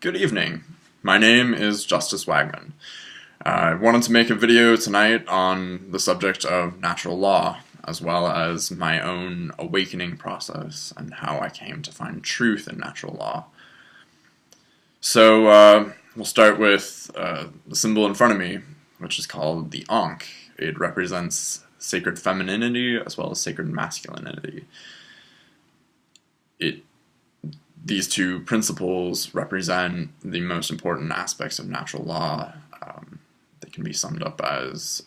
Good evening. My name is Justice Wagman. I wanted to make a video tonight on the subject of natural law, as well as my own awakening process and how I came to find truth in natural law. So we'll start with the symbol in front of me, which is called the Ankh. It represents sacred femininity as well as sacred masculinity. These two principles represent the most important aspects of natural law. They can be summed up as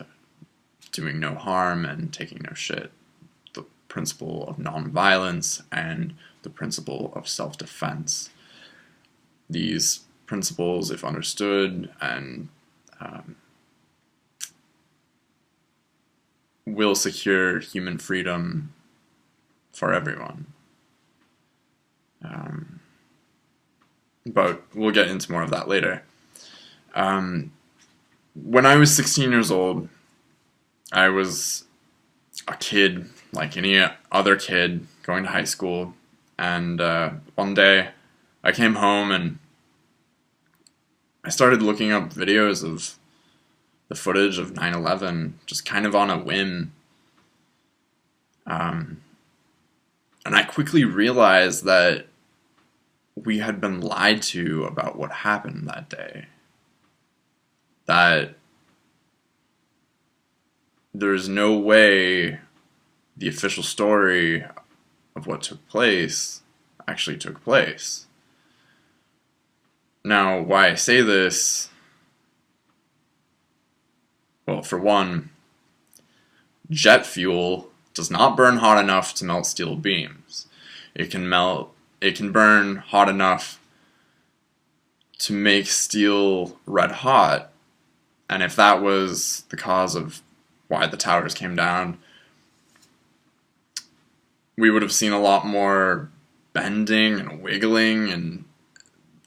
doing no harm and taking no shit, the principle of nonviolence, and the principle of self-defense. These principles, if understood, and will secure human freedom for everyone. But we'll get into more of that later. When I was 16 years old, I was a kid, like any other kid, going to high school, and one day I came home and I started looking up videos of the footage of 9/11, just kind of on a whim. And I quickly realized that we had been lied to about what happened that day. That there's no way the official story of what took place actually took place. Now, why I say this, well, for one, jet fuel does not burn hot enough to melt steel beams. It can burn hot enough to make steel red hot, and if that was the cause of why the towers came down, we would have seen a lot more bending and wiggling and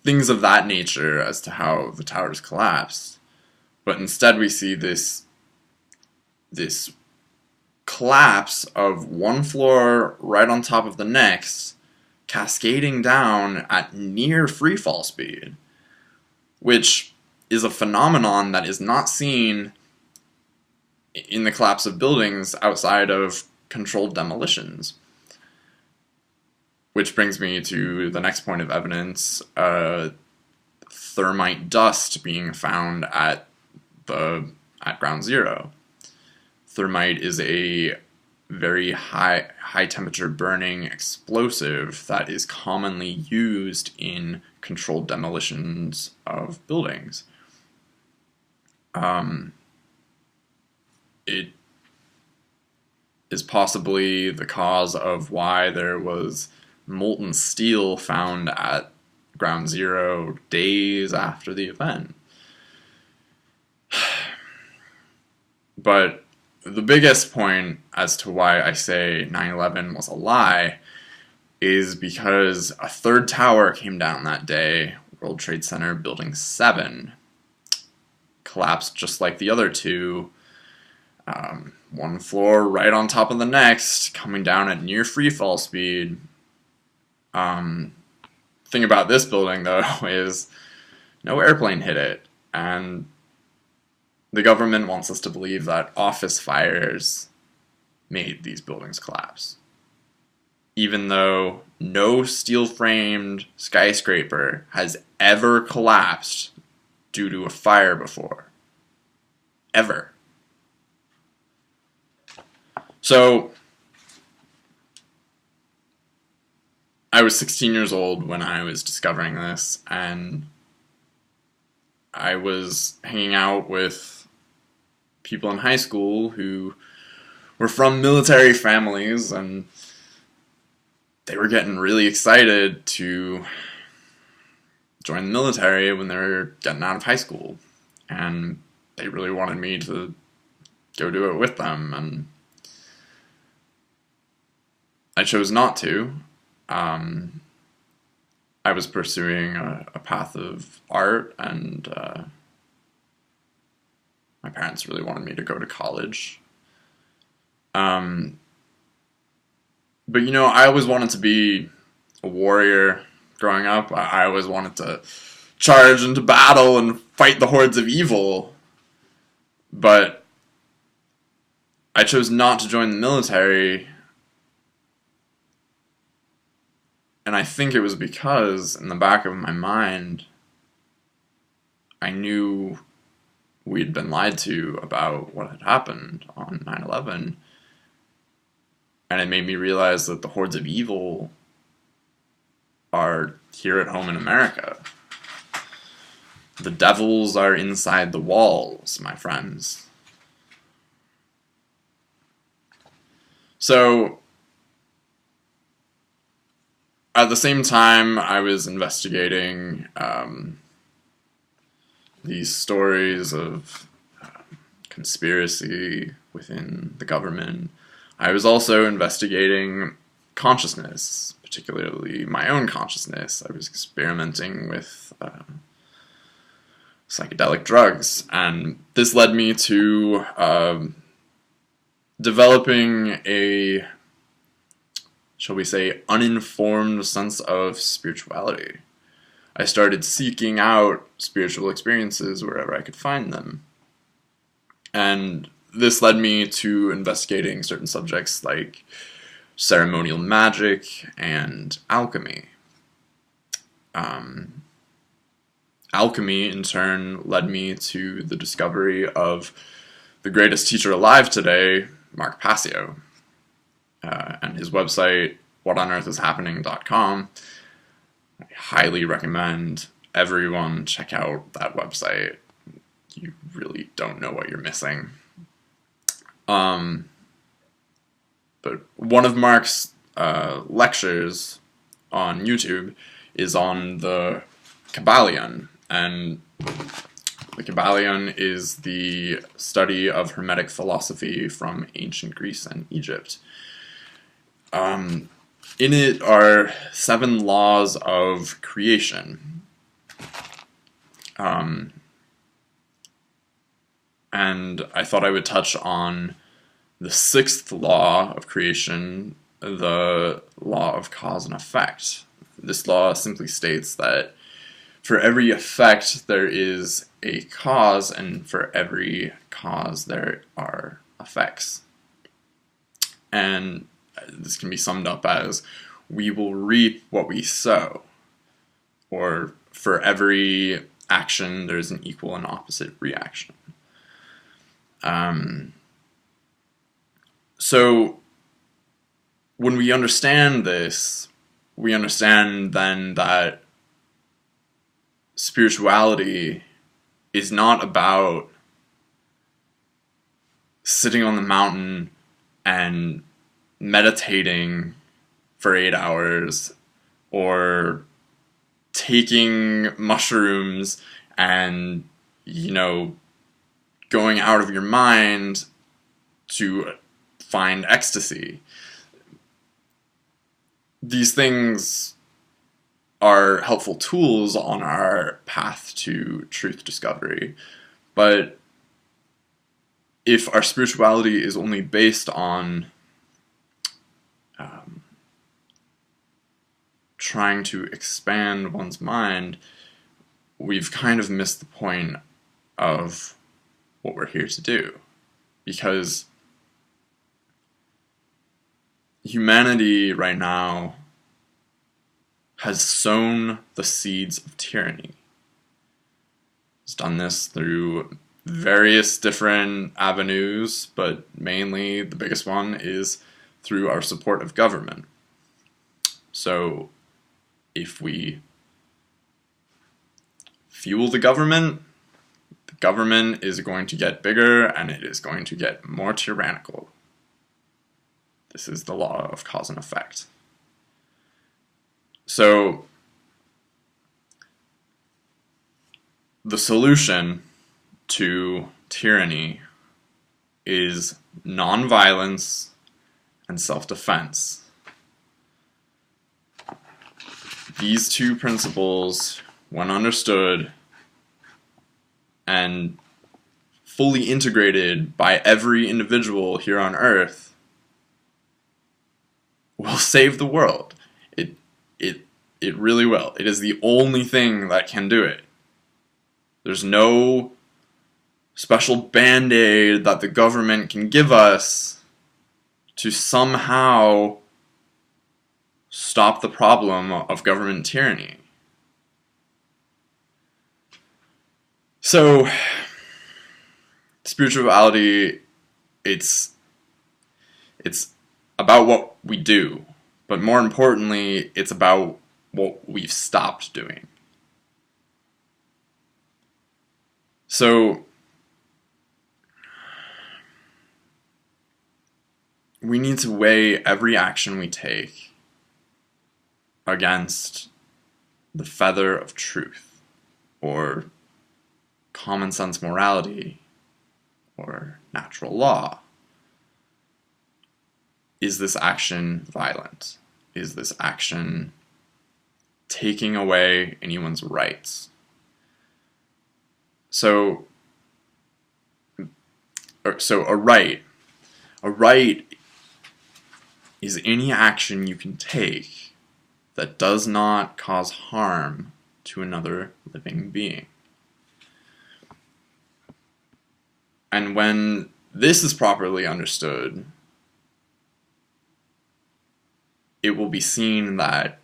things of that nature as to how the towers collapsed. But instead we see this collapse of one floor right on top of the next, cascading down at near freefall speed, which is a phenomenon that is not seen in the collapse of buildings outside of controlled demolitions. Which brings me to the next point of evidence, thermite dust being found at Ground Zero. Thermite is a very high temperature burning explosive that is commonly used in controlled demolitions of buildings. It is possibly the cause of why there was molten steel found at Ground Zero days after the event. But the biggest point as to why I say 9/11 was a lie is because a third tower came down that day, World Trade Center Building 7, collapsed just like the other two, one floor right on top of the next, coming down at near freefall speed. Thing about this building, though, is no airplane hit it, and the government wants us to believe that office fires made these buildings collapse, even though no steel-framed skyscraper has ever collapsed due to a fire before. Ever. So, I was 16 years old when I was discovering this, and I was hanging out with people in high school who were from military families, and they were getting really excited to join the military when they were getting out of high school, and they really wanted me to go do it with them, and I chose not to. I was pursuing a path of art, and my parents really wanted me to go to college. But you know, I always wanted to be a warrior growing up. I always wanted to charge into battle and fight the hordes of evil. But I chose not to join the military, and I think it was because, in the back of my mind, I knew we'd been lied to about what had happened on 9/11, and it made me realize that the hordes of evil are here at home in America. The devils are inside the walls, my friends. So, at the same time, I was investigating these stories of conspiracy within the government. I was also investigating consciousness, particularly my own consciousness. I was experimenting with psychedelic drugs, and this led me to developing a, shall we say, uninformed sense of spirituality. I started seeking out spiritual experiences wherever I could find them. And this led me to investigating certain subjects like ceremonial magic and alchemy. Alchemy, in turn, led me to the discovery of the greatest teacher alive today, Mark Passio, and his website, whatonearthishappening.com. I highly recommend everyone check out that website. You really don't know what you're missing. But one of Mark's lectures on YouTube is on the Kybalion, and the Kybalion is the study of Hermetic philosophy from ancient Greece and Egypt. In it are 7 laws of creation. And I thought I would touch on the 6th law of creation, the law of cause and effect. This law simply states that for every effect there is a cause, and for every cause there are effects. And this can be summed up as, we will reap what we sow, or for every action there's an equal and opposite reaction. So when we understand this, we understand then that spirituality is not about sitting on the mountain and meditating for 8 hours, or taking mushrooms and, going out of your mind to find ecstasy. These things are helpful tools on our path to truth discovery, but if our spirituality is only based on trying to expand one's mind, we've kind of missed the point of what we're here to do. Because humanity right now has sown the seeds of tyranny. It's done this through various different avenues, but mainly the biggest one is through our support of government. So if we fuel the government is going to get bigger and it is going to get more tyrannical. This is the law of cause and effect. So the solution to tyranny is nonviolence and self-defense. These 2 principles, when understood and fully integrated by every individual here on Earth, will save the world. It really will. It is the only thing that can do it. There's no special band-aid that the government can give us to somehow stop the problem of government tyranny. So, spirituality, it's about what we do, but more importantly, it's about what we've stopped doing. So, we need to weigh every action we take against the feather of truth, or common sense morality, or natural law. Is this action violent? Is this action taking away anyone's rights? So a right is any action you can take that does not cause harm to another living being. And when this is properly understood, it will be seen that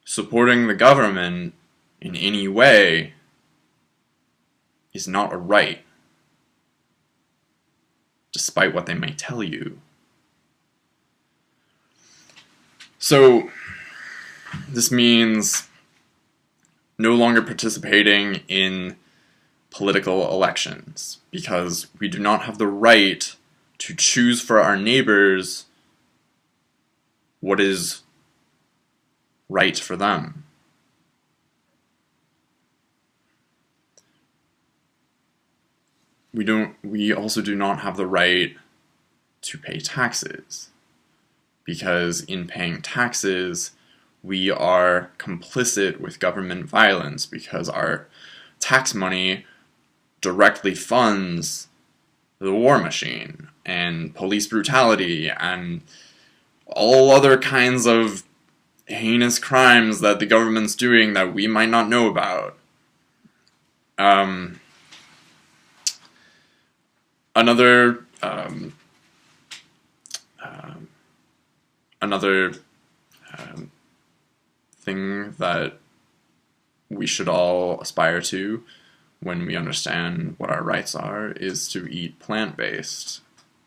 supporting the government in any way is not a right, despite what they may tell you. So, this means no longer participating in political elections, because we do not have the right to choose for our neighbors what is right for them. We also do not have the right to pay taxes, because in paying taxes, we are complicit with government violence, because our tax money directly funds the war machine and police brutality and all other kinds of heinous crimes that the government's doing that we might not know about. Another thing that we should all aspire to when we understand what our rights are is to eat plant-based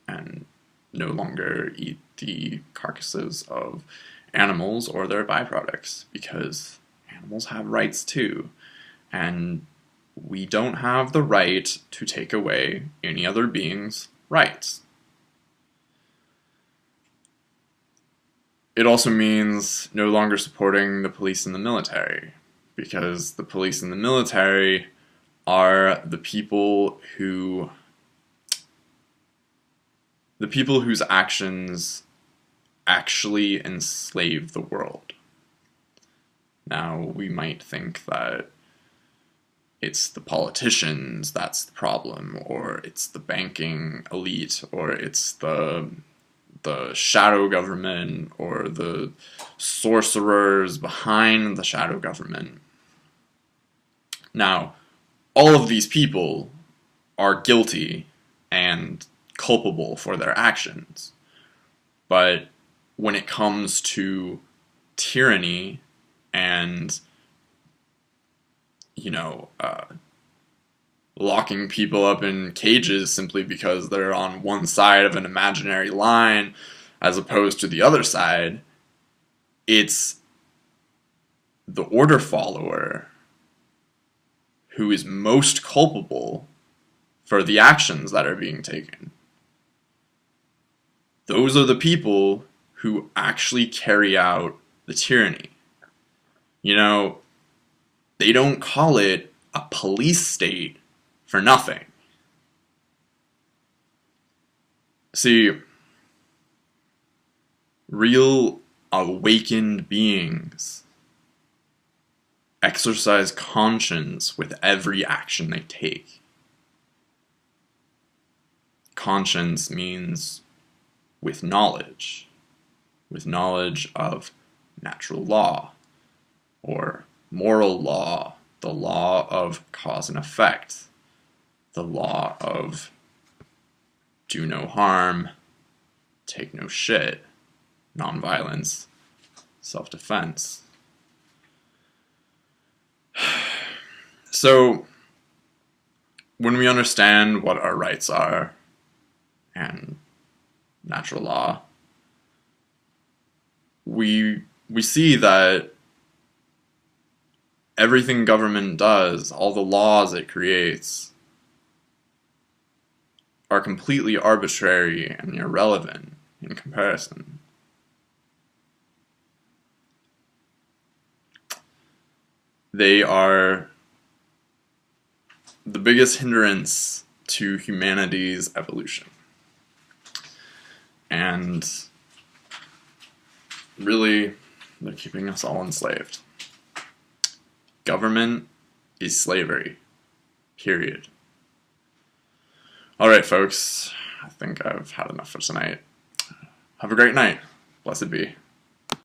and no longer eat the carcasses of animals or their byproducts, because animals have rights too, and we don't have the right to take away any other being's rights. It also means no longer supporting the police and the military, because the police and the military are the people whose actions actually enslave the world. Now, we might think that it's the politicians that's the problem, or it's the banking elite, or it's the shadow government, or the sorcerers behind the shadow government. Now, all of these people are guilty and culpable for their actions, but when it comes to tyranny and locking people up in cages simply because they're on one side of an imaginary line as opposed to the other side, it's the order follower who is most culpable for the actions that are being taken. Those are the people who actually carry out the tyranny. They don't call it a police state for nothing. See, real awakened beings exercise conscience with every action they take. Conscience means with knowledge of natural law, or moral law, the law of cause and effect, the law of do no harm, take no shit, nonviolence, self-defense. So, when we understand what our rights are and natural law, we see that everything government does, all the laws it creates, are completely arbitrary and irrelevant in comparison. They are the biggest hindrance to humanity's evolution. And really, they're keeping us all enslaved. Government is slavery. Period. Alright, folks. I think I've had enough for tonight. Have a great night. Blessed be.